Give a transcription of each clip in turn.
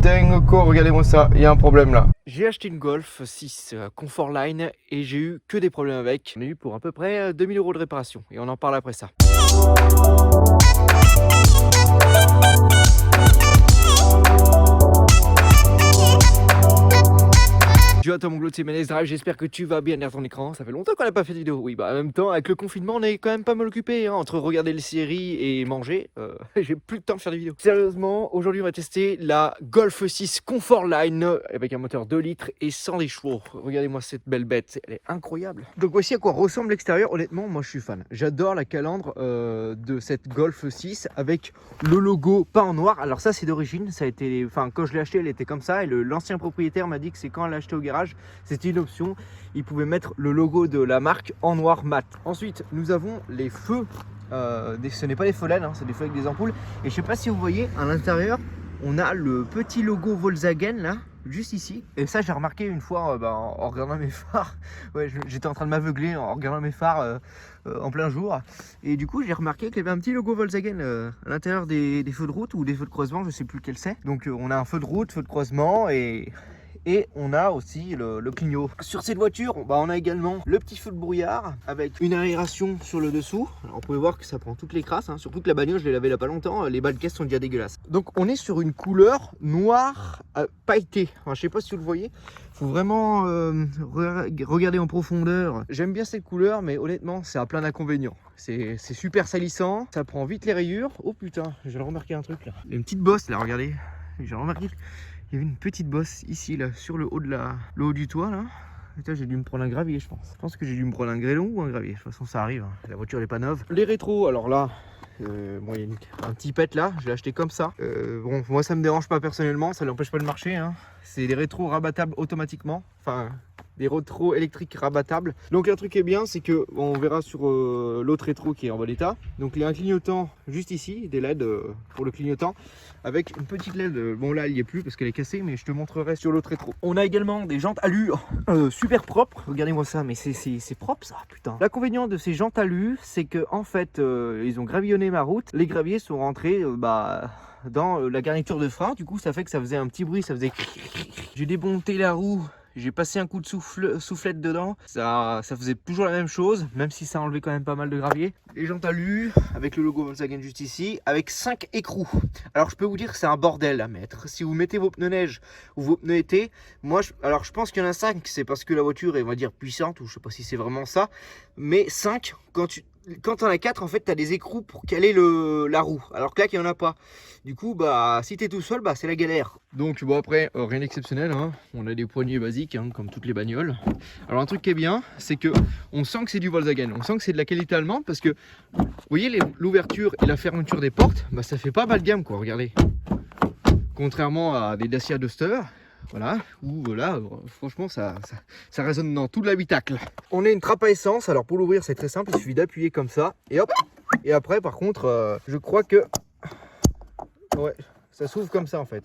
dingo, regardez-moi ça, il y a un problème là. J'ai acheté une Golf 6 Comfortline et j'ai eu que des problèmes avec. J'en ai eu pour à peu près 2000 € de réparation et on en parle après ça. Yo, toi mon glow, c'est Menez Drive, j'espère que tu vas bien derrière ton écran. Ça fait longtemps qu'on n'a pas fait de vidéo. Oui, bah en même temps, avec le confinement, on est quand même pas mal occupé, hein. Entre regarder les séries et manger, j'ai plus de temps de faire des vidéos. Sérieusement, aujourd'hui, on va tester la Golf 6 Comfortline avec un moteur 2 litres et 110 chevaux. Regardez-moi cette belle bête, elle est incroyable. Donc voici à quoi ressemble l'extérieur. Honnêtement, moi je suis fan. J'adore la calandre de cette Golf 6 avec le logo peint en noir. Alors ça, c'est d'origine. Ça a été, enfin, quand je l'ai acheté, elle était comme ça. Et l'ancien propriétaire m'a dit que c'est quand elle l'a acheté au garage, c'était une option, il pouvait mettre le logo de la marque en noir mat. Ensuite nous avons les feux, ce n'est pas des feux LED, hein, c'est des feux avec des ampoules. Et je sais pas si vous voyez à l'intérieur, on a le petit logo Volkswagen là, juste ici. Et ça j'ai remarqué une fois en regardant mes phares. Ouais, j'étais en train de m'aveugler en regardant mes phares en plein jour. Et du coup j'ai remarqué qu'il y avait un petit logo Volkswagen à l'intérieur des feux de route ou des feux de croisement, je sais plus lequel c'est. Donc on a un feu de route, feu de croisement et on a aussi le clignot. Sur cette voiture, on a également le petit feu de brouillard avec une aération sur le dessous. Alors, on pouvait voir que ça prend toutes les crasses, hein. Surtout que la bagnole, je l'ai lavée il n'y a pas longtemps, les bas de caisse sont déjà dégueulasses. Donc on est sur une couleur noire pailletée. Enfin, je sais pas si vous le voyez. Faut vraiment regarder en profondeur. J'aime bien cette couleur, mais honnêtement, ça a plein d'inconvénients. C'est super salissant, ça prend vite les rayures. Oh putain, j'ai remarqué un truc là. Il y a une petite bosse là, regardez. J'ai remarqué. Il y avait une petite bosse ici, là, sur le haut, le haut du toit, là. Putain, j'ai dû me prendre un gravier, je pense. Je pense que j'ai dû me prendre un grêlon ou un gravier. De toute façon, ça arrive, hein. La voiture, elle est pas neuve. Les rétros, alors là, bon, il y a un petit pet là. Je l'ai acheté comme ça. Bon, moi, ça me dérange pas personnellement. Ça l'empêche pas de marcher, hein. C'est des rétros rabattables automatiquement. Enfin, des rétros électriques rabattables. Donc, un truc qui est bien, c'est que on verra sur l'autre rétro qui est en bon état. Donc, il y a un clignotant juste ici, des LED pour le clignotant. Avec une petite LED, bon là elle n'y est plus parce qu'elle est cassée, mais je te montrerai sur l'autre rétro. On a également des jantes alu super propres, regardez-moi ça, mais c'est propre ça, putain. L'inconvénient de ces jantes alu, c'est que en fait ils ont gravillonné ma route, les graviers sont rentrés dans la garniture de frein, du coup ça fait que ça faisait un petit bruit, ça faisait... J'ai démonté la roue. J'ai passé un coup de soufflette dedans, ça faisait toujours la même chose, même si ça enlevait quand même pas mal de gravier. Les jantes alu, avec le logo Volkswagen juste ici, avec 5 écrous. Alors je peux vous dire que c'est un bordel à mettre. Si vous mettez vos pneus neige ou vos pneus été, moi je pense qu'il y en a 5, c'est parce que la voiture est, on va dire, puissante, ou je sais pas si c'est vraiment ça, mais 5, quand t'en as 4, en fait, t'as des écrous pour caler la roue. Alors que là, qu'il n'y en a pas. Du coup, si t'es tout seul, c'est la galère. Donc, bon, après, rien d'exceptionnel, hein. On a des poignées basiques, hein, comme toutes les bagnoles. Alors, un truc qui est bien, c'est que on sent que c'est du Volkswagen. On sent que c'est de la qualité allemande parce que, vous voyez, l'ouverture et la fermeture des portes, ça fait pas bas de gamme, quoi. Regardez. Contrairement à des Dacia Duster. Voilà, où voilà, franchement ça résonne dans tout l'habitacle. On a une trappe à essence, alors pour l'ouvrir c'est très simple, il suffit d'appuyer comme ça, et hop. Et après par contre, je crois que... Ouais, ça s'ouvre comme ça en fait.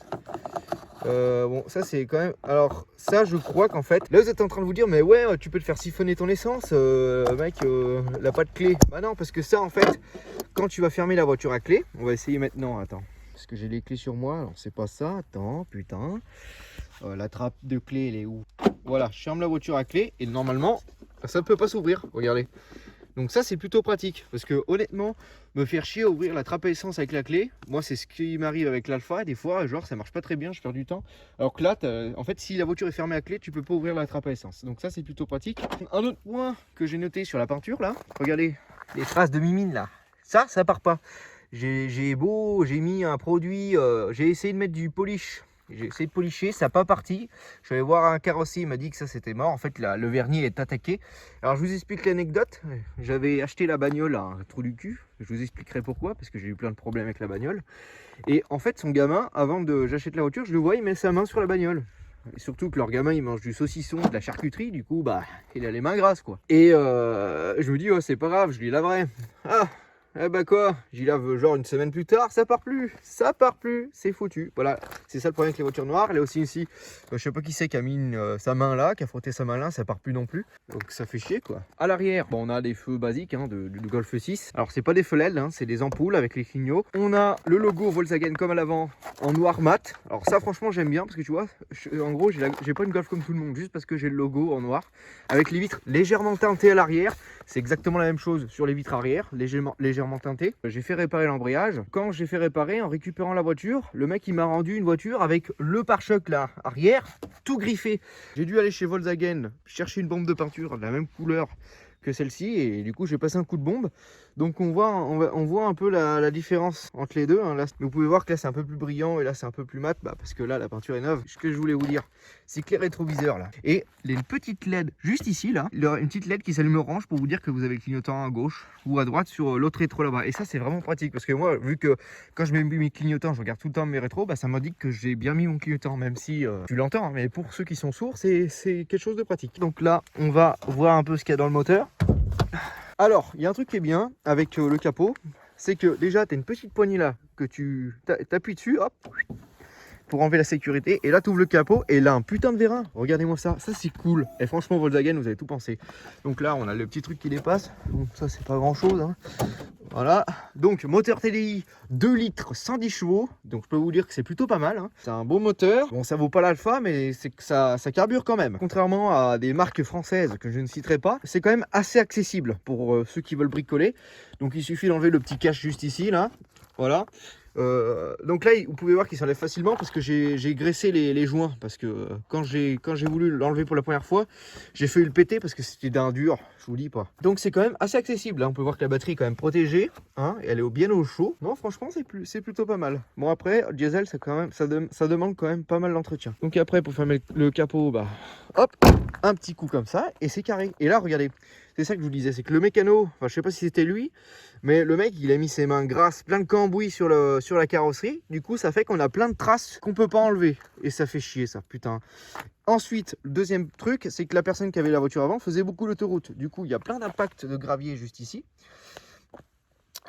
Bon, ça c'est quand même... Alors ça je crois qu'en fait... Là vous êtes en train de vous dire, mais ouais, tu peux te faire siphonner ton essence, mec, la pas de clé. Bah non, parce que ça en fait, quand tu vas fermer la voiture à clé, on va essayer maintenant, attends. Parce que j'ai les clés sur moi, alors c'est pas ça, attends, putain. La trappe de clé, elle est où? Voilà, je ferme la voiture à clé et normalement, ça ne peut pas s'ouvrir, regardez. Donc ça, c'est plutôt pratique parce que honnêtement, me faire chier à ouvrir la trappe à essence avec la clé, moi, c'est ce qui m'arrive avec l'Alpha et des fois, genre, ça marche pas très bien, je perds du temps. Alors que là, en fait, si la voiture est fermée à clé, tu peux pas ouvrir la trappe à essence. Donc ça, c'est plutôt pratique. Un autre point que j'ai noté sur la peinture, là, regardez, les traces de mimine, là. Ça part pas. J'ai mis un produit, j'ai essayé de mettre du polish. J'ai essayé de policher, ça n'a pas parti. Je suis allé voir un carrossier, il m'a dit que ça c'était mort. En fait, le vernis est attaqué. Alors, je vous explique l'anecdote. J'avais acheté la bagnole à un trou du cul. Je vous expliquerai pourquoi, parce que j'ai eu plein de problèmes avec la bagnole. Et en fait, son gamin, avant que j'achète la voiture, je le vois, il met sa main sur la bagnole. Et surtout que leur gamin, il mange du saucisson, de la charcuterie. Du coup, il a les mains grasses, quoi. Et je me dis, oh, c'est pas grave, je lui laverai. Ah, Eh bah quoi, j'y lave genre une semaine plus tard, ça part plus, c'est foutu. Voilà, c'est ça le problème avec les voitures noires. Là aussi, ici, je sais pas qui c'est qui a mis sa main là, qui a frotté sa main là, ça part plus non plus. Donc ça fait chier quoi. À l'arrière, bon, on a des feux basiques hein, de Golf 6. Alors c'est pas des feux LED, hein, c'est des ampoules avec les clignots. On a le logo Volkswagen comme à l'avant en noir mat. Alors ça franchement j'aime bien parce que tu vois, en gros j'ai pas une Golf comme tout le monde, juste parce que j'ai le logo en noir. Avec les vitres légèrement teintées à l'arrière. C'est exactement la même chose sur les vitres arrière, légèrement teintées. J'ai fait réparer l'embrayage. Quand j'ai fait réparer, en récupérant la voiture, le mec il m'a rendu une voiture avec le pare-choc là, arrière, tout griffé. J'ai dû aller chez Volkswagen chercher une bombe de peinture de la même couleur que celle-ci et du coup j'ai passé un coup de bombe. Donc on voit un peu la différence entre les deux hein. Là, vous pouvez voir que là c'est un peu plus brillant et là c'est un peu plus mat parce que là la peinture est neuve. Ce que je voulais vous dire, c'est que les rétroviseurs là et les petites LED juste ici là, une petite LED qui s'allume orange pour vous dire que vous avez le clignotant à gauche ou à droite sur l'autre rétro là-bas. Et ça c'est vraiment pratique parce que moi vu que quand je mets mes clignotants je regarde tout le temps mes rétros, ça m'indique que j'ai bien mis mon clignotant même si tu l'entends hein, mais pour ceux qui sont sourds c'est quelque chose de pratique. Donc là on va voir un peu ce qu'il y a dans le moteur. Alors, il y a un truc qui est bien avec le capot, c'est que déjà, tu as une petite poignée là, que tu t'appuies dessus, hop, pour enlever la sécurité. Et là, tu ouvres le capot et là, un putain de vérin. Regardez-moi ça, ça c'est cool. Et franchement, Volkswagen, vous avez tout pensé. Donc là, on a le petit truc qui dépasse. Bon, ça, c'est pas grand-chose, hein. Voilà, donc moteur TDI 2 litres 110 chevaux, donc je peux vous dire que c'est plutôt pas mal, hein. C'est un bon moteur, bon ça vaut pas l'Alpha mais c'est que ça carbure quand même. Contrairement à des marques françaises que je ne citerai pas, c'est quand même assez accessible pour ceux qui veulent bricoler. Donc il suffit d'enlever le petit cache juste ici là, voilà. Donc là vous pouvez voir qu'il s'enlève facilement parce que j'ai graissé les joints parce que quand j'ai voulu l'enlever pour la première fois j'ai failli le péter parce que c'était d'un dur, je vous dis pas. Donc c'est quand même assez accessible hein. On peut voir que la batterie est quand même protégée hein, et elle est bien au chaud. Non franchement c'est plutôt pas mal. Bon après diesel ça demande quand même pas mal d'entretien. Donc après pour fermer le capot hop un petit coup comme ça et c'est carré. Et là regardez, c'est ça que je vous disais, c'est que le mécano, enfin je sais pas si c'était lui, mais le mec il a mis ses mains grasses, plein de cambouis sur la carrosserie. Du coup ça fait qu'on a plein de traces qu'on peut pas enlever. Et ça fait chier ça, putain. Ensuite, le deuxième truc, c'est que la personne qui avait la voiture avant faisait beaucoup l'autoroute. Du coup il y a plein d'impacts de gravier juste ici.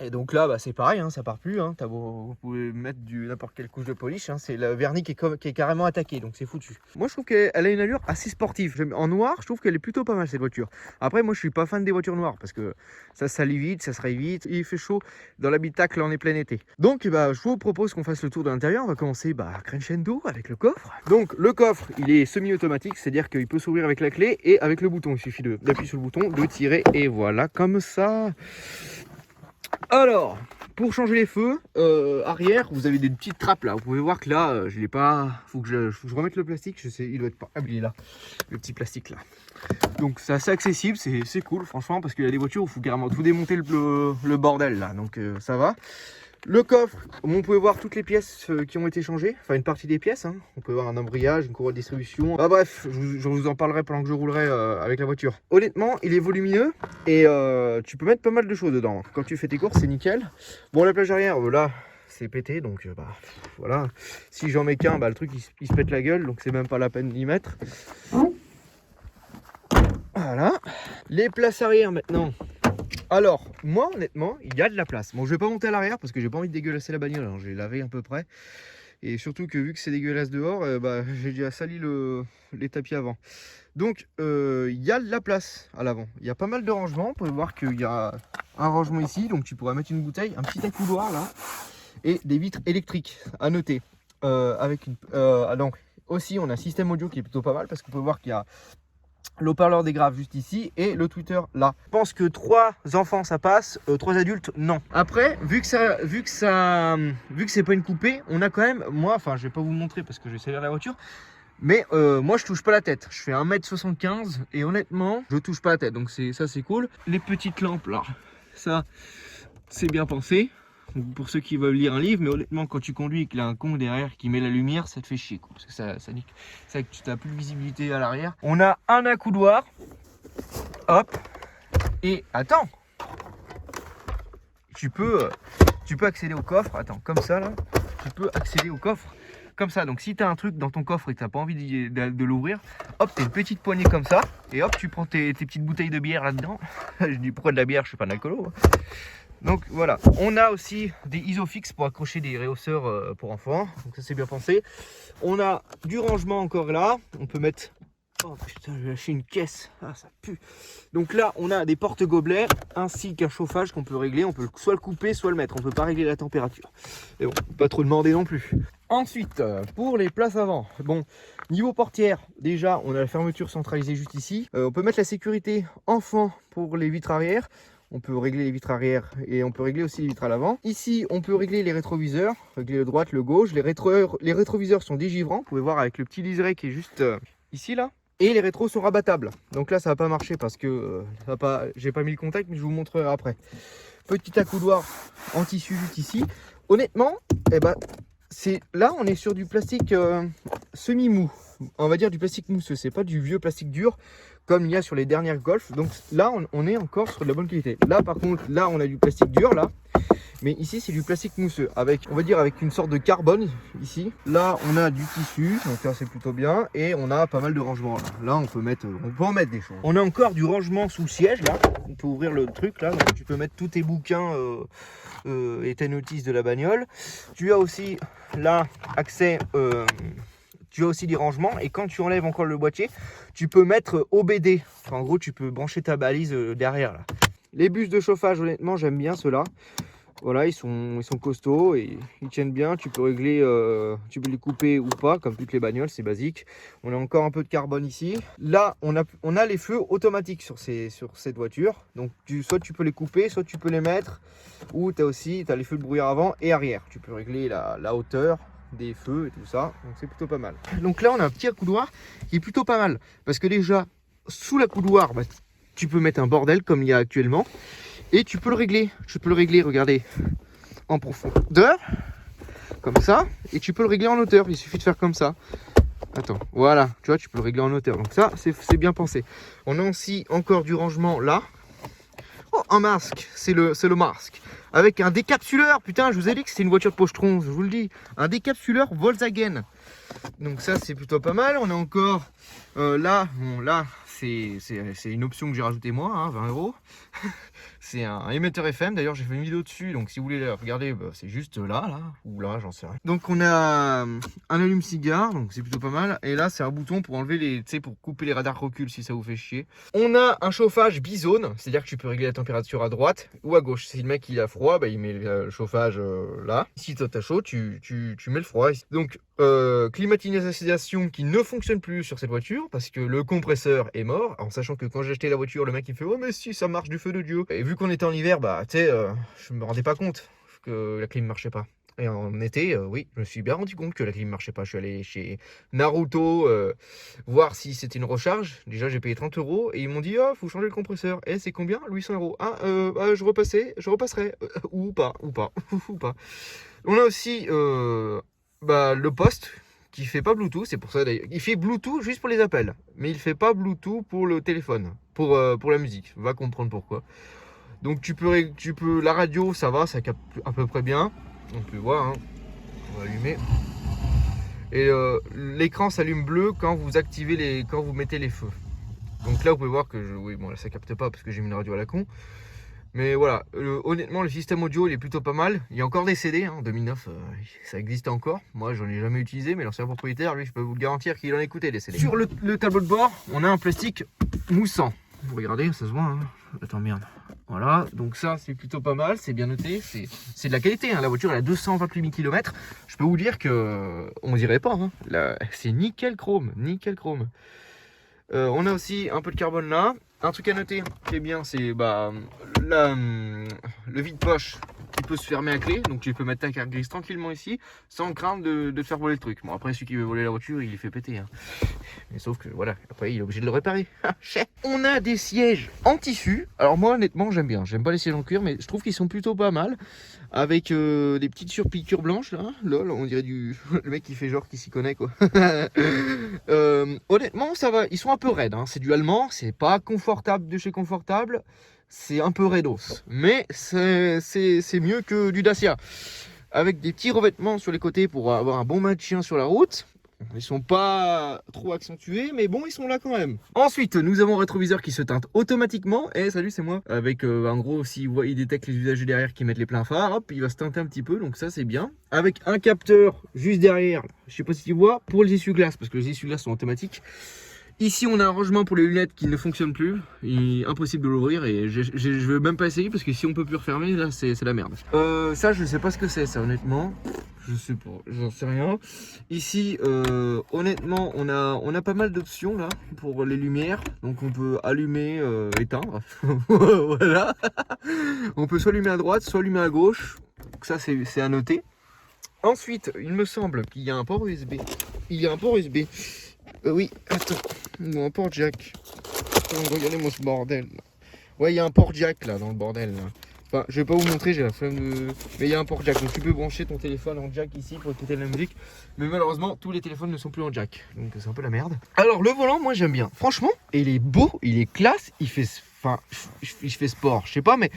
Et donc là, c'est pareil, hein, ça part plus. Hein. Vous pouvez mettre n'importe quelle couche de polish. Hein, c'est le vernis qui est carrément attaqué, donc c'est foutu. Moi, je trouve qu'elle a une allure assez sportive. En noir, je trouve qu'elle est plutôt pas mal cette voiture. Après, moi, je suis pas fan des voitures noires parce que ça salit vite, ça se raye vite. Il fait chaud dans l'habitacle, on est plein été. Donc, je vous propose qu'on fasse le tour de l'intérieur. On va commencer crescendo avec le coffre. Donc, le coffre, il est semi-automatique, c'est-à-dire qu'il peut s'ouvrir avec la clé et avec le bouton. Il suffit d'appuyer sur le bouton, de tirer et voilà, comme ça. Alors, pour changer les feux arrière, vous avez des petites trappes là. Vous pouvez voir que là, je l'ai pas. Faut que je remette le plastique. Je sais, il doit être pas. Ah, il est là, le petit plastique là. Donc c'est assez accessible, c'est cool franchement parce qu'il y a des voitures où il faut carrément tout démonter le bordel là. Donc ça va. Le coffre, on peut voir toutes les pièces qui ont été changées, enfin une partie des pièces. Hein. On peut voir un embrayage, une courroie de distribution. Bref, je vous en parlerai pendant que je roulerai avec la voiture. Honnêtement, il est volumineux et tu peux mettre pas mal de choses dedans. Quand tu fais tes courses, c'est nickel. Bon, la plage arrière, là, c'est pété, donc voilà. Si j'en mets qu'un, le truc il se pète la gueule, donc c'est même pas la peine d'y mettre. Voilà. Les places arrière maintenant. Alors, moi honnêtement, il y a de la place. Bon, je vais pas monter à l'arrière parce que j'ai pas envie de dégueulasser la bagnole. Alors, je vais laver à peu près. Et surtout que vu que c'est dégueulasse dehors, j'ai déjà sali les tapis avant. Donc, il y a de la place à l'avant. Il y a pas mal de rangements. Vous pouvez voir qu'il y a un rangement ici. Donc, tu pourras mettre une bouteille, un petit accoudoir là. Et des vitres électriques à noter. Donc, aussi, on a un système audio qui est plutôt pas mal parce qu'on peut voir qu'il y a l'haut-parleur des graves juste ici et le tweeter là. Je pense que 3 enfants ça passe, 3 adultes non. Après, vu que c'est pas une coupée, on a quand même, moi, enfin je vais pas vous montrer parce que je vais salir la voiture, mais moi je touche pas la tête. Je fais 1m75 et honnêtement, je touche pas la tête. Donc ça c'est cool. Les petites lampes là, ça c'est bien pensé. Pour ceux qui veulent lire un livre, mais honnêtement quand tu conduis et qu'il y a un con derrière qui met la lumière, ça te fait chier quoi, parce que ça nique. C'est vrai que tu n'as plus de visibilité à l'arrière. On a un accoudoir, hop, et attends, tu peux accéder au coffre, attends, comme ça là, tu peux accéder au coffre comme ça. Donc si tu as un truc dans ton coffre et que tu n'as pas envie de l'ouvrir, hop, tu as une petite poignée comme ça, et hop, tu prends tes petites bouteilles de bière là-dedans. Je dis pourquoi de la bière, je suis pas un alcoolo. Donc voilà, on a aussi des isofix pour accrocher des réhausseurs pour enfants, donc ça c'est bien pensé. On a du rangement encore là, on peut mettre... Oh putain, j'ai lâché une caisse, ah ça pue. Donc là on a des porte-gobelets ainsi qu'un chauffage qu'on peut régler, on peut soit le couper soit le mettre, on peut pas régler la température. Et bon, pas trop demander non plus. Ensuite, pour les places avant, bon, niveau portière, déjà on a la fermeture centralisée juste ici. On peut mettre la sécurité enfant pour les vitres arrière. On peut régler les vitres arrière et on peut régler aussi les vitres à l'avant. Ici, on peut régler les rétroviseurs, régler le droite, le gauche. Les rétroviseurs sont dégivrants, vous pouvez voir avec le petit liseré qui est juste ici là. Et les rétros sont rabattables. Donc là, ça va pas marcher parce que j'ai pas mis le contact, mais je vous montrerai après. Petit accoudoir en tissu juste ici. Honnêtement, eh ben, là, on est sur du plastique semi-mou. On va dire du plastique mousseux, c'est pas du vieux plastique dur comme il y a sur les dernières Golf. Donc là, on est encore sur de la bonne qualité. Là, par contre, là, on a du plastique dur là. Mais ici, c'est du plastique mousseux, avec, on va dire, avec une sorte de carbone ici. Là, on a du tissu, donc ça c'est plutôt bien. Et on a pas mal de rangements là. Là, on peut en mettre des choses. On a encore du rangement sous le siège là. On peut ouvrir le truc là, donc tu peux mettre tous tes bouquins et tes notices de la bagnole. Tu as aussi là accès. Tu as aussi des rangements et quand tu enlèves encore le boîtier, tu peux mettre OBD. Enfin, en gros, tu peux brancher ta balise derrière là. Les bus de chauffage, honnêtement, j'aime bien ceux-là. Voilà, ils sont costauds et ils tiennent bien. Tu peux régler, tu peux les couper ou pas, comme toutes les bagnoles, c'est basique. On a encore un peu de carbone ici. Là, on a les feux automatiques sur cette voiture. Donc, soit tu peux les couper, soit tu peux les mettre. Ou tu as les feux de brouillard avant et arrière. Tu peux régler la hauteur des feux et tout ça. Donc, c'est plutôt pas mal. Donc là, on a un petit accoudoir qui est plutôt pas mal. Parce que déjà, sous l'accoudoir, bah, tu peux mettre un bordel comme il y a actuellement. Et tu peux le régler. Tu peux le régler, regardez, en profondeur, comme ça. Et tu peux le régler en hauteur. Il suffit de faire comme ça. Attends, voilà, tu vois, tu peux le régler en hauteur. Donc ça, c'est bien pensé. On a aussi encore du rangement là. Oh, un masque, c'est le masque. Avec un décapsuleur. Putain, je vous ai dit que c'était une voiture de pochetron, je vous le dis. Un décapsuleur Volkswagen. Donc ça, c'est plutôt pas mal. On a encore là, bon là, c'est une option que j'ai rajoutée moi, hein, 20 €. C'est un émetteur FM, d'ailleurs j'ai fait une vidéo dessus, donc si vous voulez la regarder, bah, c'est juste là, ou là, j'en sais rien. Donc on a un allume-cigare, donc c'est plutôt pas mal. Et là c'est un bouton pour enlever les, tu sais, pour couper les radars recul si ça vous fait chier. On a un chauffage bizone, c'est-à-dire que tu peux régler la température à droite ou à gauche. Si le mec il a froid, bah, il met le chauffage là. Si toi t'as chaud, tu mets le froid. Donc climatisation qui ne fonctionne plus sur cette voiture parce que le compresseur est mort, en sachant que quand j'ai acheté la voiture, le mec il me fait oh mais si ça marche du feu de Dieu. Et vu qu'on était en hiver, bah tu sais, je me rendais pas compte que la clim marchait pas. Et en été, oui, je me suis bien rendu compte que la clim marchait pas. Je suis allé chez Naruto voir si c'était une recharge. Déjà j'ai payé 30 € et ils m'ont dit oh faut changer le compresseur. Et c'est combien? 800 €. Ah je repasserai ou pas. Ou pas. On a aussi le poste qui fait pas Bluetooth, c'est pour ça d'ailleurs. Il fait Bluetooth juste pour les appels, mais il fait pas Bluetooth pour le téléphone, pour la musique. Va comprendre pourquoi. Donc tu peux la radio, ça va, ça capte à peu près bien. On peut voir, hein. On va allumer. Et l'écran s'allume bleu quand vous quand vous mettez les feux. Donc là vous pouvez voir que oui bon là ça capte pas parce que j'ai mis une radio à la con. Mais voilà, honnêtement, le système audio, il est plutôt pas mal. Il y a encore des CD, hein, en 2009, ça existe encore. Moi, j'en ai jamais utilisé, mais l'ancien propriétaire, lui, je peux vous le garantir qu'il en écoutait des CD. Sur le tableau de bord, on a un plastique moussant. Vous regardez, ça se voit, hein. Attends, merde. Voilà, donc ça, c'est plutôt pas mal, c'est bien noté. C'est de la qualité, hein. La voiture, elle a 228 000 km. Je peux vous dire que on dirait pas, hein. C'est nickel chrome, nickel chrome. On a aussi un peu de carbone là. Un truc à noter qui est bien, c'est le vide-poche qui peut se fermer à clé. Donc tu peux mettre ta carte grise tranquillement ici sans craindre de te faire voler le truc. Bon après celui qui veut voler la voiture il les fait péter, hein. Mais sauf que voilà, après il est obligé de le réparer. On a des sièges en tissu. Alors moi honnêtement j'aime bien. J'aime pas les sièges en cuir mais je trouve qu'ils sont plutôt pas mal. Avec des petites surpiqûres blanches là. Lol, on dirait le mec qui fait genre qui s'y connaît quoi. Honnêtement ça va, ils sont un peu raides, hein. C'est du allemand, c'est pas confortable de chez confortable, c'est un peu raidos, mais c'est mieux que du Dacia. Avec des petits revêtements sur les côtés pour avoir un bon maintien sur la route. Ils sont pas trop accentués, mais bon, ils sont là quand même. Ensuite, nous avons un rétroviseur qui se teinte automatiquement. Et salut, c'est moi. Avec, en gros, il détecte les usagers derrière qui mettent les pleins phares, hop, il va se teinter un petit peu, donc ça c'est bien. Avec un capteur juste derrière, je sais pas si tu vois, pour les essuie-glaces, parce que les essuie-glaces sont automatiques. Ici, on a un rangement pour les lunettes qui ne fonctionne plus. Il est impossible de l'ouvrir et je veux même pas essayer parce que si on peut plus refermer, là, c'est la merde. Ça, je sais pas ce que c'est, ça, honnêtement. Je sais pas, j'en sais rien. Ici, honnêtement, on a pas mal d'options là pour les lumières. Donc, on peut allumer, éteindre. Voilà. On peut soit allumer à droite, soit allumer à gauche. Donc ça, c'est à noter. Ensuite, il me semble qu'il y a un port USB. Il y a un port USB. Oui, attends, un port jack. Regardez-moi ce bordel là. Ouais, il y a un port jack là dans le bordel là. Enfin, je vais pas vous montrer, j'ai la flemme de... Mais il y a un port jack, donc tu peux brancher ton téléphone en jack ici pour écouter de la musique. Mais malheureusement, tous les téléphones ne sont plus en jack, donc c'est un peu la merde. Alors le volant, moi j'aime bien. Franchement, il est beau, il est classe, il fait... Enfin, il fait sport, je sais pas, mais...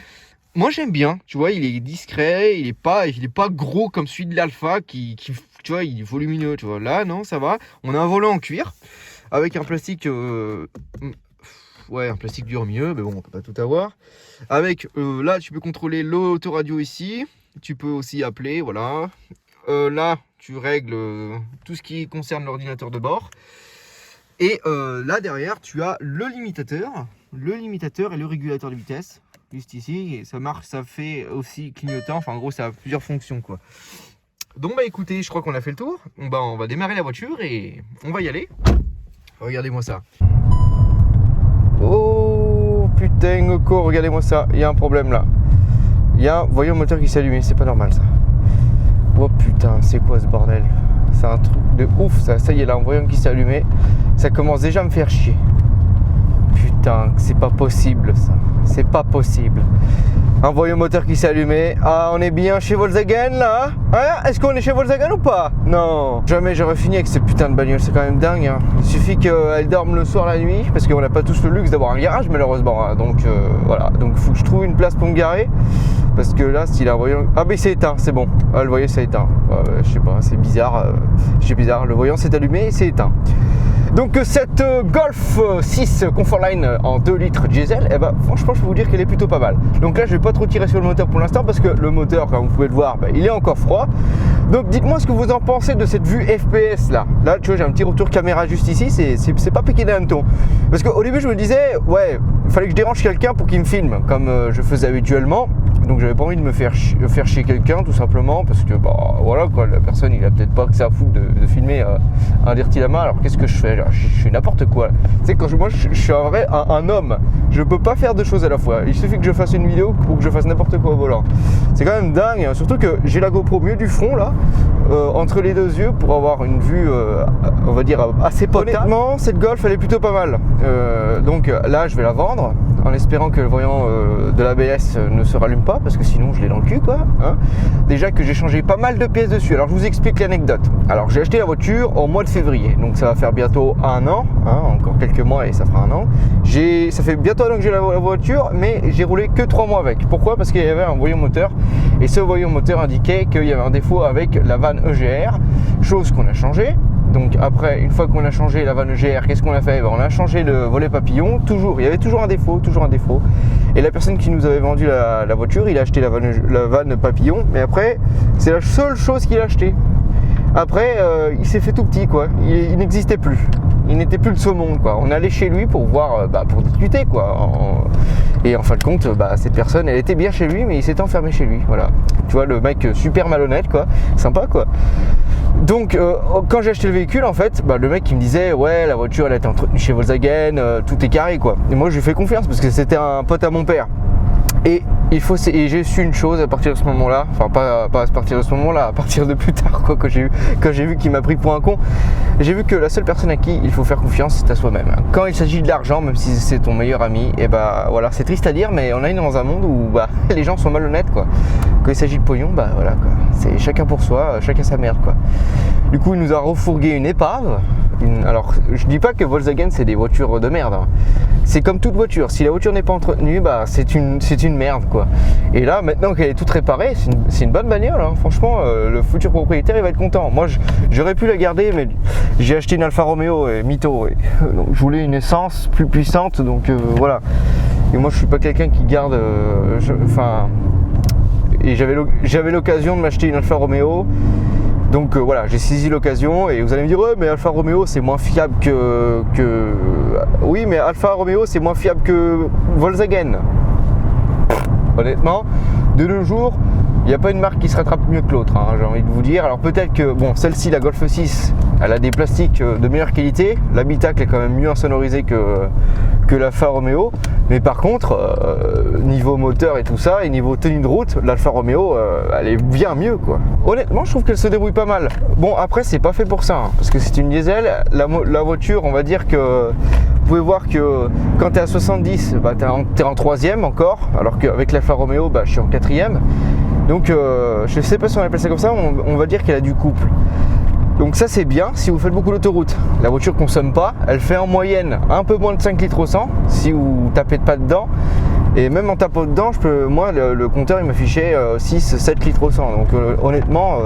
Moi j'aime bien, tu vois, il est discret, il est pas gros comme celui de l'Alpha qui tu vois, il est volumineux, tu vois. Là, non, ça va. On a un volant en cuir avec un plastique, ouais, un plastique dur mieux, mais bon, on peut pas tout avoir. Avec, là, tu peux contrôler l'autoradio ici. Tu peux aussi appeler, voilà. Là, tu règles tout ce qui concerne l'ordinateur de bord. Et là, derrière, tu as le limitateur et le régulateur de vitesse. Juste ici, et ça marche, ça fait aussi clignotant. Enfin, en gros, ça a plusieurs fonctions, quoi. Donc bah écoutez, je crois qu'on a fait le tour. On va démarrer la voiture et on va y aller. Regardez-moi ça. Oh putain, Ngoko, regardez-moi ça. Il y a un problème là. Il y a un voyant moteur qui s'est allumé, c'est pas normal ça. Oh putain, c'est quoi ce bordel? C'est un truc de ouf ça. Ça y est là, un voyant qui s'est allumé. Ça commence déjà à me faire chier. Putain, c'est pas possible ça. C'est pas possible. Un voyant moteur qui s'est allumé. Ah, on est bien chez Volkswagen là, hein? Est-ce qu'on est chez Volkswagen ou pas? Non. Jamais j'aurais fini avec cette putain de bagnole, c'est quand même dingue, hein. Il suffit qu'elle dorme le soir, la nuit, parce qu'on n'a pas tous le luxe d'avoir un garage malheureusement, hein. Donc voilà, donc faut que je trouve une place pour me garer. Parce que là, s'il a un voyant... Ah mais c'est éteint, c'est bon. Ah, le voyant s'est éteint. Je sais pas, c'est bizarre. C'est bizarre, le voyant s'est allumé et c'est éteint. Donc cette Golf 6 Comfortline en 2 litres diesel, eh ben, franchement je peux vous dire qu'elle est plutôt pas mal. Donc là je vais pas trop tirer sur le moteur pour l'instant parce que le moteur, comme vous pouvez le voir, il est encore froid. Donc dites-moi ce que vous en pensez de cette vue FPS là. Là tu vois, j'ai un petit retour caméra juste ici, c'est pas piqué d'un ton. Parce qu'au début je me disais, ouais, il fallait que je dérange quelqu'un pour qu'il me filme, comme je faisais habituellement. Donc j'avais pas envie de me faire chier quelqu'un tout simplement parce que bah voilà quoi, la personne il a peut-être pas que ça à foutre de filmer un Dirty Lama. Alors qu'est-ce que je fais? Je fais n'importe quoi. Tu sais, quand moi je suis un vrai un homme, je peux pas faire deux choses à la fois. Il suffit que je fasse une vidéo pour que je fasse n'importe quoi au volant. C'est quand même dingue, hein. Surtout que j'ai la GoPro mieux du front là, entre les deux yeux pour avoir une vue, on va dire assez potable. Honnêtement, cette Golf elle est plutôt pas mal. Donc là je vais la vendre en espérant que le voyant de l'ABS ne se rallume pas parce que sinon je l'ai dans le cul quoi, hein. Déjà que j'ai changé pas mal de pièces dessus. Alors je vous explique l'anecdote. Alors j'ai acheté la voiture au mois de février, donc ça va faire bientôt un an, hein, encore quelques mois et ça fera un an. Ça fait bientôt un an que j'ai la voiture, mais j'ai roulé que 3 mois avec. Pourquoi? Parce qu'il y avait un voyant moteur et ce voyant moteur indiquait qu'il y avait un défaut avec la vanne EGR, chose qu'on a changé. Donc après, une fois qu'on a changé la vanne EGR, qu'est-ce qu'on a fait? On a changé le volet papillon, il y avait toujours un défaut. Et la personne qui nous avait vendu la voiture, il a acheté la vanne papillon, mais après, c'est la seule chose qu'il a acheté. Après, il s'est fait tout petit quoi, il n'existait plus. Il n'était plus de ce monde quoi. On allait chez lui pour voir, pour discuter quoi. Et en fin de compte, cette personne, elle était bien chez lui, mais il s'est enfermé chez lui. Voilà. Tu vois, le mec super malhonnête quoi, sympa quoi. Donc quand j'ai acheté le véhicule en fait, le mec qui me disait ouais la voiture elle a été entretenue chez Volkswagen, tout est carré quoi. Et moi je lui fais confiance parce que c'était un pote à mon père. Et j'ai su une chose à partir de ce moment-là, enfin pas à partir de ce moment-là, à partir de plus tard quoi, quand j'ai vu qu'il m'a pris pour un con, j'ai vu que la seule personne à qui il faut faire confiance c'est à soi-même. Quand il s'agit de l'argent, même si c'est ton meilleur ami, et voilà, c'est triste à dire mais on est dans un monde où les gens sont malhonnêtes quoi. Quand il s'agit de pognon, voilà quoi, c'est chacun pour soi, chacun sa merde quoi. Du coup il nous a refourgué une épave Alors je dis pas que Volkswagen c'est des voitures de merde, hein. C'est comme toute voiture, si la voiture n'est pas entretenue, bah c'est une merde quoi. Et là maintenant qu'elle est toute réparée, c'est une bonne bagnole, hein. Franchement le futur propriétaire il va être content. Moi j'aurais pu la garder, mais j'ai acheté une Alfa Romeo et mytho, et donc, je voulais une essence plus puissante, donc voilà. Et moi je suis pas quelqu'un qui garde, et j'avais l'occasion de m'acheter une Alfa Romeo. Donc voilà, j'ai saisi l'occasion, et vous allez me dire ouais mais Alfa Romeo c'est moins fiable que... Oui mais Alfa Romeo c'est moins fiable que Volkswagen. Honnêtement, de nos jours, il n'y a pas une marque qui se rattrape mieux que l'autre, hein, j'ai envie de vous dire. Alors peut-être que, bon, celle-ci, la Golf 6, elle a des plastiques de meilleure qualité. L'habitacle est quand même mieux insonorisé que l'Alfa Romeo. Mais par contre, niveau moteur et tout ça, et niveau tenue de route, l'Alfa Romeo, elle est bien mieux, quoi. Honnêtement, je trouve qu'elle se débrouille pas mal. Bon, après, c'est pas fait pour ça, hein, parce que c'est une diesel. La voiture, on va dire que... Vous pouvez voir que quand tu es à 70, bah, tu es en 3e encore, alors qu'avec l'Alfa Romeo, bah, je suis en 4e. Donc je ne sais pas si on appelle ça comme ça, on va dire qu'elle a du couple. Donc ça c'est bien si vous faites beaucoup d'autoroute. La voiture ne consomme pas, elle fait en moyenne un peu moins de 5 litres au 100 si vous tapez pas dedans. Et même en tapant dedans, moi le compteur il m'affichait 6-7 litres au 100. Donc honnêtement,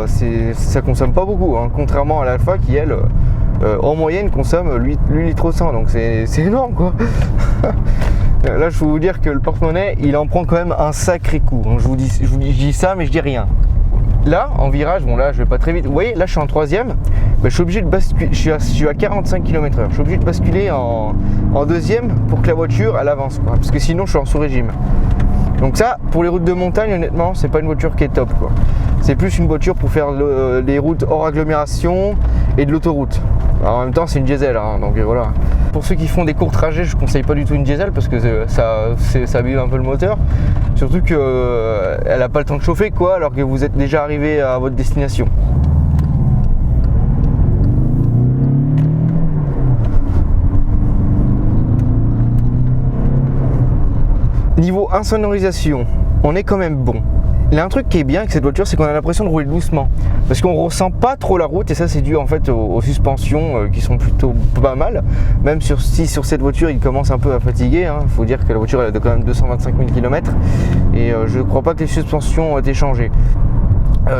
ça consomme pas beaucoup, hein, contrairement à l'Alfa qui elle... en moyenne consomme 8 litres au 100, donc c'est énorme quoi. Là je peux vous dire que le porte-monnaie il en prend quand même un sacré coup, hein. Je vous dis ça mais je dis rien. Là en virage, bon là je vais pas très vite, vous voyez là je suis en 3e, je suis obligé de basculer, je suis à 45 km/h, je suis obligé de basculer en 2e pour que la voiture elle avance quoi, parce que sinon je suis en sous-régime. Donc ça, pour les routes de montagne, honnêtement, c'est pas une voiture qui est top quoi. C'est plus une voiture pour faire les routes hors agglomération et de l'autoroute. En même temps, c'est une diesel, hein, donc voilà. Pour ceux qui font des courts trajets, je conseille pas du tout une diesel parce que ça abîme un peu le moteur. Surtout qu'elle n'a pas le temps de chauffer quoi, alors que vous êtes déjà arrivé à votre destination. Niveau insonorisation, on est quand même bon. Il y a un truc qui est bien avec cette voiture, c'est qu'on a l'impression de rouler doucement. Parce qu'on ressent pas trop la route, et ça c'est dû en fait aux suspensions qui sont plutôt pas mal. Même si sur cette voiture il commence un peu à fatiguer, hein. Faut dire que la voiture elle a quand même 225 000 km. Et je ne crois pas que les suspensions ont été changées.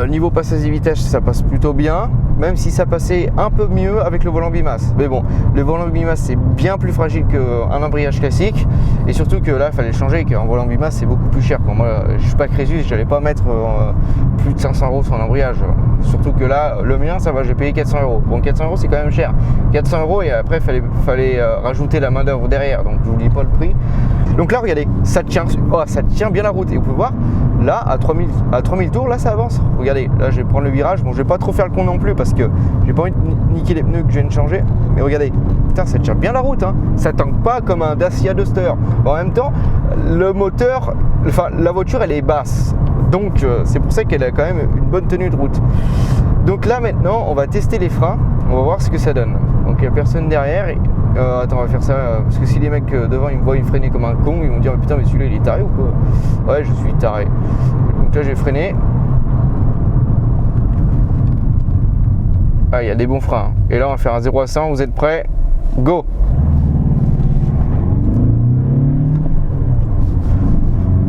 Niveau passage de vitesse, ça passe plutôt bien, même si ça passait un peu mieux avec le volant bimasse. Mais bon, le volant bimasse c'est bien plus fragile qu'un embrayage classique, et surtout que là il fallait changer, qu'un volant bimasse c'est beaucoup plus cher. Quand moi je suis pas Crésus, j'allais pas mettre plus de 500 € sur un embrayage. Surtout que là, le mien ça va, j'ai payé 400 €. Bon, 400 € c'est quand même cher. 400 € et après fallait rajouter la main d'œuvre derrière, donc je vous dis pas le prix. Donc là regardez, ça tient bien la route, et vous pouvez voir là à 3000 tours, là ça avance. Regardez, là je vais prendre le virage, bon je vais pas trop faire le con non plus parce que j'ai pas envie de niquer les pneus que je viens de changer, mais regardez, putain ça tient bien la route, hein. Ça tanque pas comme un Dacia Duster. Bon, en même temps, le moteur, enfin la voiture elle est basse, donc c'est pour ça qu'elle a quand même une bonne tenue de route. Donc là maintenant on va tester les freins, on va voir ce que ça donne. Donc il n'y a personne derrière. Attends, on va faire ça parce que si les mecs devant ils me voient freiner comme un con, ils vont dire mais putain mais celui-là il est taré ou quoi. Ouais, je suis taré. Donc là j'ai freiné. Ah, il y a des bons freins. Et là on va faire un 0 à 100, vous êtes prêts? Go!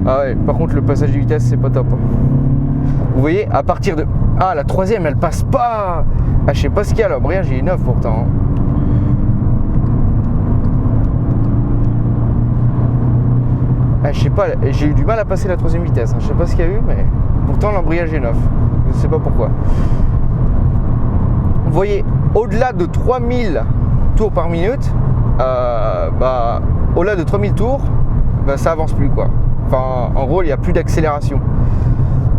Ah ouais, par contre le passage de vitesse c'est pas top. Vous voyez, à partir de... Ah, la 3e elle passe pas. Ah, je sais pas ce qu'il y a là, l'embrayage il est neuf pourtant. Ah, je sais pas, j'ai eu du mal à passer la 3e vitesse, hein. Je sais pas ce qu'il y a eu, mais pourtant l'embrayage est neuf. Je sais pas pourquoi. Vous voyez, au-delà de 3000 tours par minute, au-delà de 3000 tours, ça avance plus quoi. Enfin, en gros, il n'y a plus d'accélération.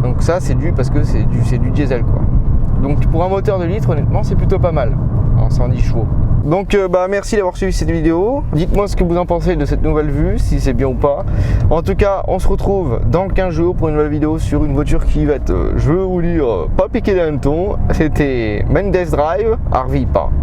Donc ça, c'est dû parce que c'est du diesel quoi. Donc pour un moteur de litre, honnêtement, c'est plutôt pas mal. En 110 chevaux. Donc merci d'avoir suivi cette vidéo. Dites-moi ce que vous en pensez de cette nouvelle vue, si c'est bien ou pas. En tout cas, on se retrouve dans 15 jours pour une nouvelle vidéo sur une voiture qui va être, je veux vous dire, pas piqué d'un ton. C'était Mendes Drive, Arvipa.